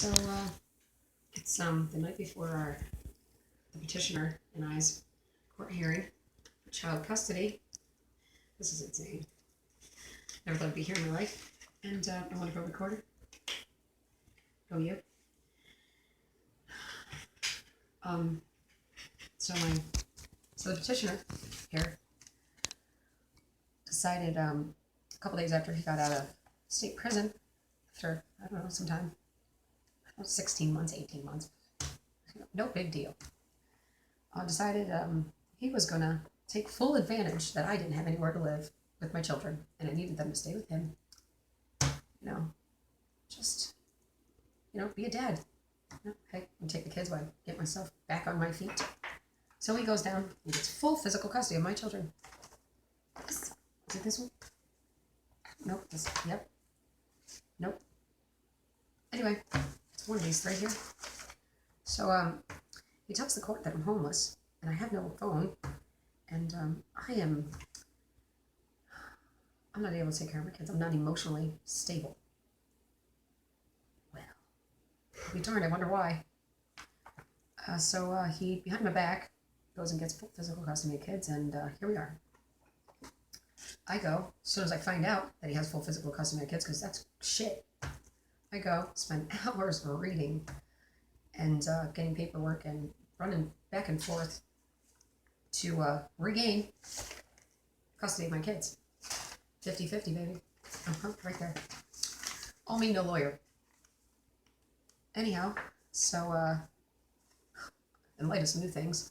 So it's the night before the petitioner and I's court hearing for child custody. This is insane. Never thought I'd be here in my life. And I want to go record it. Go you. So the petitioner here decided a couple days after he got out of state prison, after, I don't know, sometime, 16 months, 18 months, no big deal, decided he was going to take full advantage that I didn't have anywhere to live with my children, and I needed them to stay with him. Just, be a dad. Hey, I'll take the kids while I get myself back on my feet. So he goes down and gets full physical custody of my children. Is it this one? Nope. Yep. Nope. Anyway, it's one of these right here. So he tells the court that I'm homeless and I have no phone, and I'm not able to take care of my kids. I'm not emotionally stable. Well, be darned, I wonder why. So he, behind my back, goes and gets full physical custody of the kids, and here we are. I go, as soon as I find out that he has full physical custody of my kids, because that's shit. I go, spend hours reading and getting paperwork and running back and forth to regain custody of my kids. 50-50, baby. Right there. All me, no lawyer. Anyhow, so in light of some new things,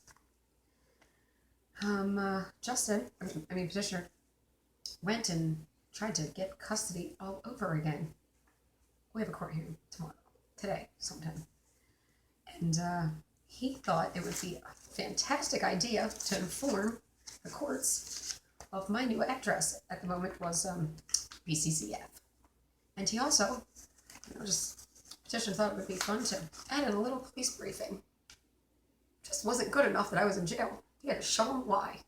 petitioner went and tried to get custody all over again. We have a court hearing today, sometime. And he thought it would be a fantastic idea to inform the courts of my new address at the moment was BCCF. And he also, petitioner thought it would be fun to add in a little police briefing. Just wasn't good enough that I was in jail. He had to show him why.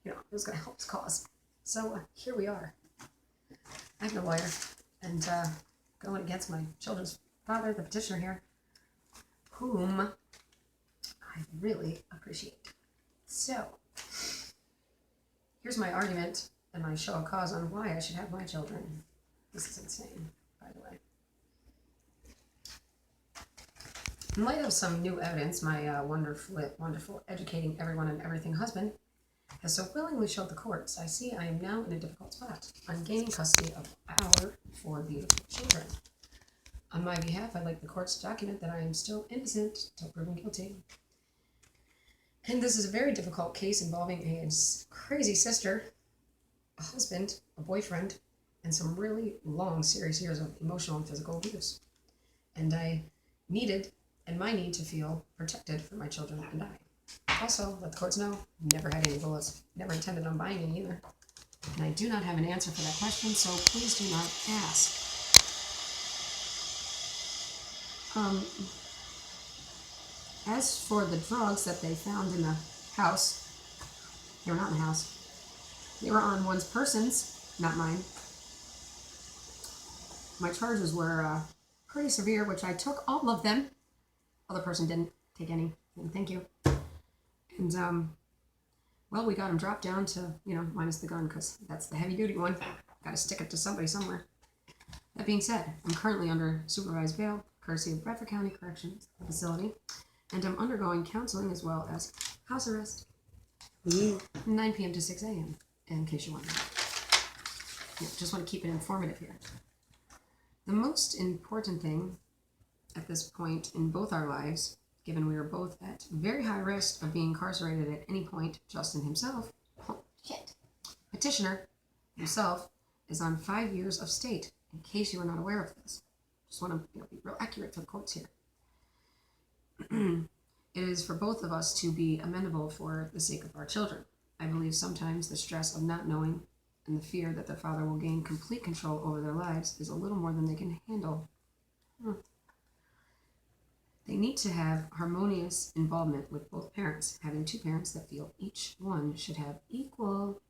It was going to help his cause. So here we are. I have no lawyer, and going against my children's father, the petitioner here, whom I really appreciate. So here's my argument and my show of cause on why I should have my children. This is insane, by the way. In light of some new evidence, my wonderful, educating everyone and everything husband has so willingly showed the courts, I see I am now in a difficult spot. I'm gaining custody of our 4 beautiful children. On my behalf, I'd like the courts to document that I am still innocent until proven guilty. And this is a very difficult case involving a crazy sister, a husband, a boyfriend, and some really long, serious years of emotional and physical abuse. And I needed, and my need to feel protected for my children and I. Also, let the courts know, never had any bullets, never intended on buying any either. And I do not have an answer for that question, so please do not ask. As for the drugs that they found in the house, they were not in the house. They were on one's persons, not mine. My charges were pretty severe, which I took all of them. Other person didn't take any. Thank you. And, we got him dropped down to, minus the gun, because that's the heavy-duty one. Got to stick it to somebody somewhere. That being said, I'm currently under supervised bail, courtesy of Bradford County Corrections Facility, and I'm undergoing counseling as well as house arrest. 9 p.m. to 6 a.m., in case you wonder. Just want to keep it informative here. The most important thing at this point in both our lives, given we are both at very high risk of being incarcerated at any point, Justin himself, petitioner himself, is on 5 years of state, in case you are not aware of this. Just want to be real accurate for the courts here. It is for both of us to be amenable for the sake of our children. I believe sometimes the stress of not knowing and the fear that their father will gain complete control over their lives is a little more than they can handle. They need to have harmonious involvement with both parents. Having 2 parents that feel each one should have equal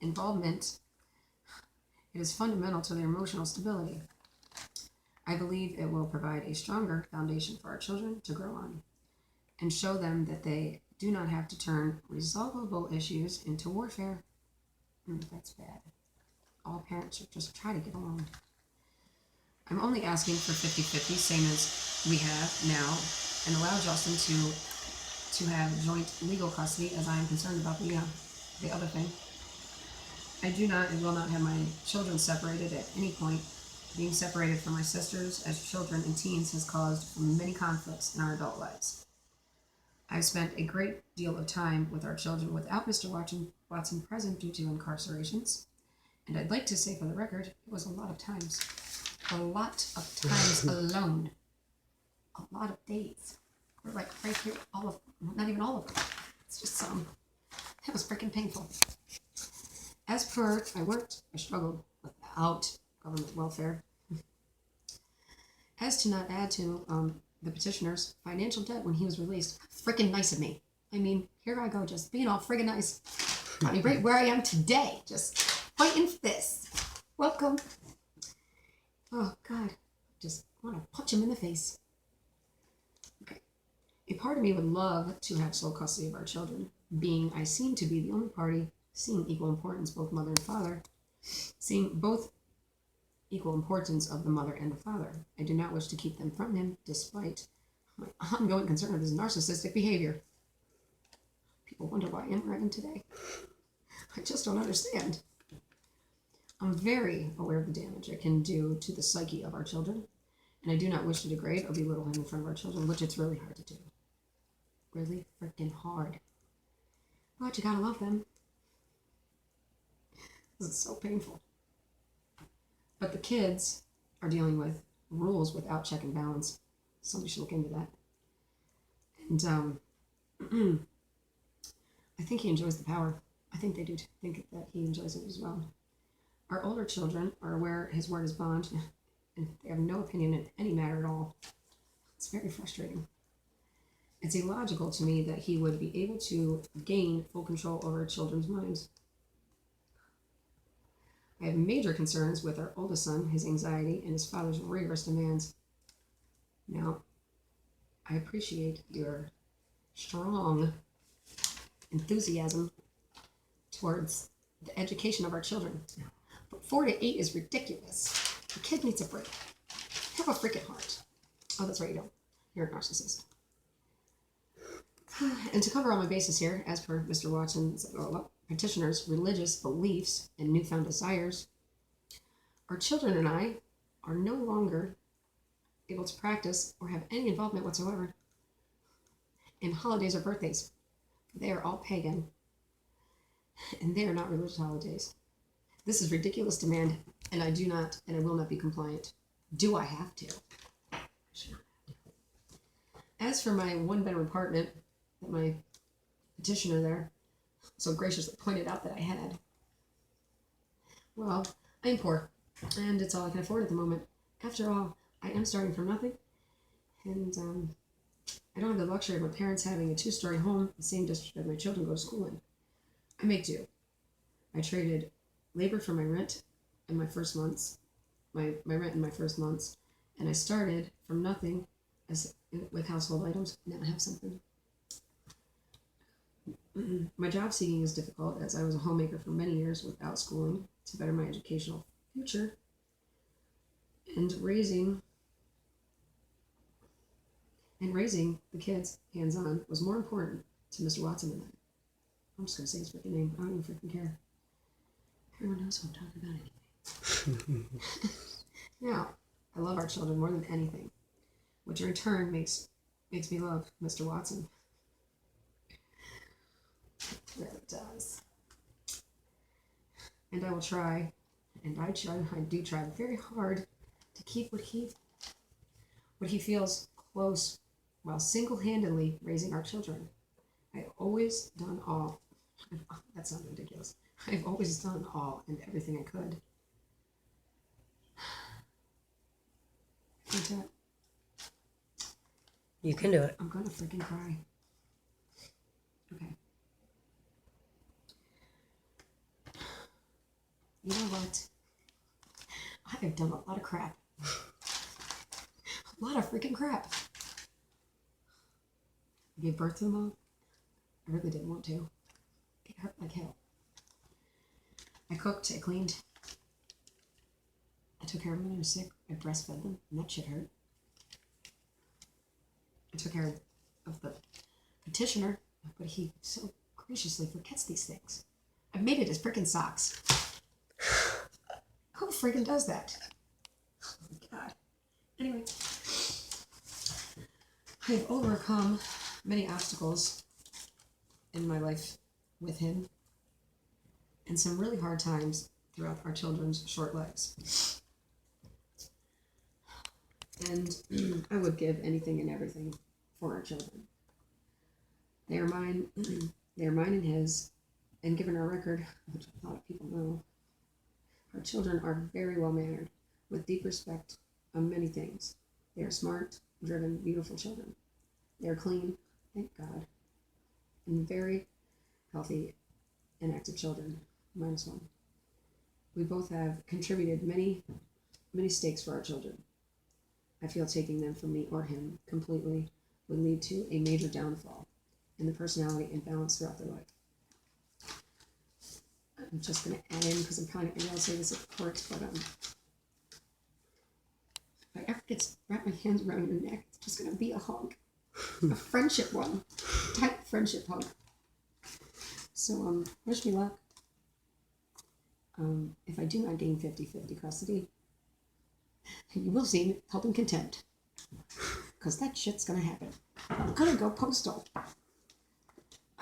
involvement, it is fundamental to their emotional stability. I believe it will provide a stronger foundation for our children to grow on and show them that they do not have to turn resolvable issues into warfare. That's bad. All parents should just try to get along. I'm only asking for 50-50, same as we have now, and allow Justin to have joint legal custody, as I am concerned about the other thing. I do not and will not have my children separated at any point. Being separated from my sisters as children and teens has caused many conflicts in our adult lives. I've spent a great deal of time with our children without Mr. Watson present due to incarcerations. And I'd like to say for the record, it was a lot of times. A lot of times alone. A lot of days. We're like right here, not even all of them. It's just some. It was freaking painful. As per, I struggled without government welfare. As to not add to the petitioner's financial debt when he was released, freaking nice of me. I mean, here I go, just being all friggin' nice. Got me right where I am today, just fighting for this. Welcome. Oh, God. Just want to punch him in the face. Okay. A part of me would love to have sole custody of our children, being I seem to be the only party seeing equal importance, both mother and father, seeing both equal importance of the mother and the father. I do not wish to keep them from him, despite my ongoing concern of his narcissistic behavior. People wonder why I'm writing today. I just don't understand. I'm very aware of the damage it can do to the psyche of our children, and I do not wish to degrade or belittle him in front of our children, which it's really hard to do. Really freaking hard. But you gotta love them. This is so painful. But the kids are dealing with rules without check and balance. Somebody should look into that. And I think he enjoys the power. I think they do think that he enjoys it as well. Our older children are aware his word is bond, and they have no opinion in any matter at all. It's very frustrating. It's illogical to me that he would be able to gain full control over children's minds. I have major concerns with our oldest son, his anxiety, and his father's rigorous demands. Now, I appreciate your strong enthusiasm towards the education of our children. But 4 to 8 is ridiculous. The kid needs a break. Have a freaking heart. Oh, that's right, you don't. You're a narcissist. And to cover all my bases here, as per Mr. Watson's petitioner's religious beliefs and newfound desires, our children and I are no longer able to practice or have any involvement whatsoever in holidays or birthdays. They are all pagan, and they are not religious holidays. This is ridiculous demand, and I do not, and I will not be compliant. Do I have to? As for my one-bedroom apartment that my petitioner there so graciously pointed out that I had, well, I am poor, and it's all I can afford at the moment. After all, I am starting from nothing, and I don't have the luxury of my parents having a 2-story home, the same district that my children go to school in. I make do. I traded labor for my rent in my first months, my rent in my first months, and I started from nothing with household items. Now I have something. My job seeking is difficult, as I was a homemaker for many years without schooling to better my educational future, and raising the kids hands-on was more important to Mr. Watson than that. I'm just going to say his freaking name. I don't even freaking care. Everyone knows who I'm talking about anyway. Now, I love our children more than anything, which in turn makes me love Mr. Watson. It really does. And I will try, and I do try very hard to keep what he feels close while single-handedly raising our children. I've always done all. That sounds ridiculous. I've always done all and everything I could. You can do it. I'm gonna freaking cry. Okay. You know what? I have done a lot of crap. A lot of freaking crap. I gave birth to them all. I really didn't want to. It hurt like hell. I cooked, I cleaned. I took care of them when they were sick. I breastfed them, and that shit hurt. I took care of the petitioner, but he so graciously forgets these things. I've made it his frickin' socks. Who freaking does that? Oh my God. Anyway, I've overcome many obstacles in my life with him and some really hard times throughout our children's short lives. And I would give anything and everything for our children. They are mine. They are mine and his. And given our record, which a lot of people know, our children are very well mannered, with deep respect on many things. They are smart, driven, beautiful children. They are clean, thank God, and very healthy and active children, minus one. We both have contributed many stakes for our children. I feel taking them from me or him completely would lead to a major downfall in the personality and balance throughout their life. I'm just going to add in, because I'm probably not going to be able to say this at the court, but if I ever get to wrap my hands around your neck, it's just going to be a hug. A friendship one. Tight friendship hug. So, wish me luck. If I do not gain 50-50 custody, you will see me held in contempt. Because that shit's going to happen. I'm going to go postal.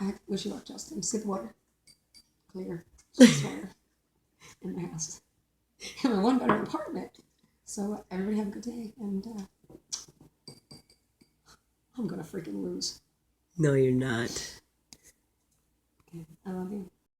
I wish you luck, Justin. Sip water. Clear. Just water. In my house. In my one-bedroom apartment. So, everybody have a good day. And, I'm going to freaking lose. No, you're not. Okay. I love you.